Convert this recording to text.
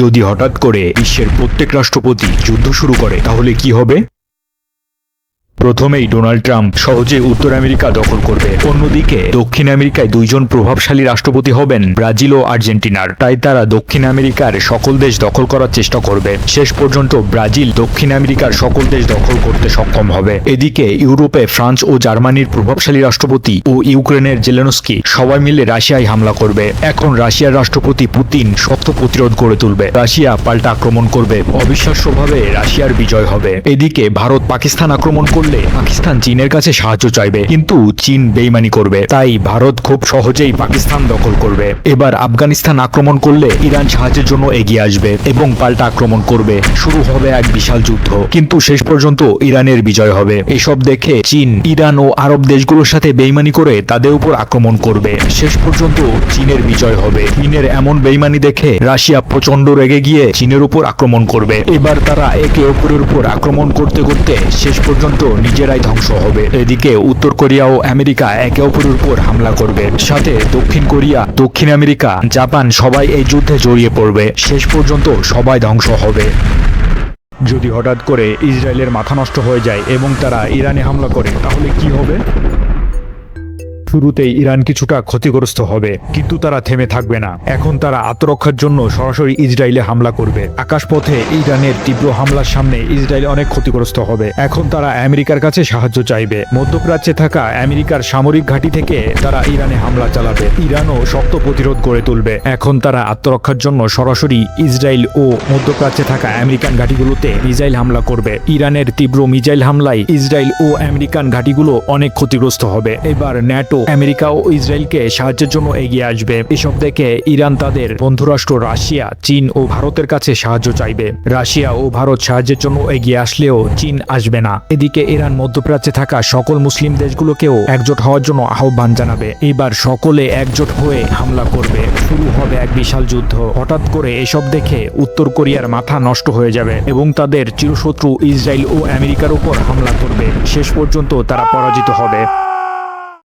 যদি হঠাৎ করে বিশ্বের প্রত্যেক রাষ্ট্রপতি যুদ্ধ শুরু করে তাহলে কি হবে? প্রথমেই ডোনাল্ড ট্রাম্প সহজে উত্তর আমেরিকা দখল করবে। অন্যদিকে দক্ষিণ আমেরিকায় দুইজন প্রভাবশালী রাষ্ট্রপতি হবেন ব্রাজিল ও আর্জেন্টিনার। তাই তারা দক্ষিণ আমেরিকার সকল দেশ দখল করার চেষ্টা করবে। শেষ পর্যন্ত ব্রাজিল দক্ষিণ আমেরিকার সকল দেশ দখল করতে সক্ষম হবে। এদিকে ইউরোপে ফ্রান্স ও জার্মানির প্রভাবশালী রাষ্ট্রপতি ও ইউক্রেনের জেলেনস্কি সবাই মিলে রাশিয়ায় হামলা করবে। এখন রাশিয়ার রাষ্ট্রপতি পুতিন শক্ত প্রতিরোধ গড়ে তুলবে। রাশিয়া পাল্টা আক্রমণ করবে। অবিশ্বাস্যভাবে রাশিয়ার বিজয় হবে। এদিকে ভারত পাকিস্তান আক্রমণ করলে পাকিস্তান চীনের কাছে সাহায্য চাইবে, কিন্তু চীন বেইমানি করবে। তাই ভারত খুব সহজেই পাকিস্তান দখল করবে। এবার আফগানিস্তান আক্রমণ করলে ইরান সাহায্যের জন্য এগিয়ে আসবে এবং পাল্টা আক্রমণ করবে। শুরু হবে এক বিশাল যুদ্ধ, কিন্তু শেষ পর্যন্ত ইরানের বিজয় হবে। এসব দেখে চীন ইরান ও আরব দেশগুলোর সাথে বেইমানি করে তাদের উপর আক্রমণ করবে। শেষ পর্যন্ত চীনের বিজয় হবে। চীনের এমন বেইমানি দেখে রাশিয়া প্রচন্ড রেগে গিয়ে চীনের উপর আক্রমণ করবে। এবার তারা একে অপরের উপর আক্রমণ করতে করতে শেষ পর্যন্ত নিজেরাই ধ্বংস হবে। এদিকে উত্তর কোরিয়া ও আমেরিকা একে অপরের উপর হামলা করবে। সাথে দক্ষিণ কোরিয়া, দক্ষিণ আমেরিকা, জাপান সবাই এই যুদ্ধে জড়িয়ে পড়বে। শেষ পর্যন্ত সবাই ধ্বংস হবে। যদি হঠাৎ করে ইসরায়েলের মাথা নষ্ট হয়ে যায় এবং তারা ইরানে হামলা করে তাহলে কি হবে? শুরুতেই ইরান কিছুটা ক্ষতিগ্রস্ত হবে, কিন্তু তারা থেমে থাকবে না। এখন তারা আত্মরক্ষার জন্য সরাসরি ইসরায়েলে হামলা করবে। আকাশপথে ইরানের তীব্র হামলার সামনে ইসরায়েল অনেক ক্ষতিগ্রস্ত হবে। এখন তারা আমেরিকার কাছে সাহায্য চাইবে। মধ্যপ্রাচ্যে থাকা আমেরিকার সামরিক ঘাঁটি থেকে তারা ইরানে হামলা চালাবে। ইরানও শক্ত প্রতিরোধ গড়ে তুলবে। এখন তারা আত্মরক্ষার জন্য সরাসরি ইসরায়েল ও মধ্যপ্রাচ্যে থাকা আমেরিকান ঘাঁটিগুলোতে মিসাইল হামলা করবে। ইরানের তীব্র মিসাইল হামলায় ইসরায়েল ও আমেরিকান ঘাঁটিগুলো অনেক ক্ষতিগ্রস্ত হবে। এবার ন্যাটো আমেরিকা ও ইসরায়েলকে সাহায্যের জন্য এগিয়ে আসবে। এসব দেখে ইরান তাদের বন্ধুরাষ্ট্র রাশিয়া, চীন ও ভারতের কাছে সাহায্য চাইবে। রাশিয়া ও ভারত সাহায্যের জন্য এগিয়ে আসলেও চীন আসবে না। এদিকে ইরান মধ্যপ্রাচ্যে থাকা সকল মুসলিম দেশগুলোকেও একজোট হওয়ার জন্য আহ্বান জানাবে। এবার সকলে একজোট হয়ে হামলা করবে। শুরু হবে এক বিশাল যুদ্ধ। হঠাৎ করে এসব দেখে উত্তর কোরিয়ার মাথা নষ্ট হয়ে যাবে এবং তাদের চিরশত্রু ইসরায়েল ও আমেরিকার উপর হামলা করবে। শেষ পর্যন্ত তারা পরাজিত হবে।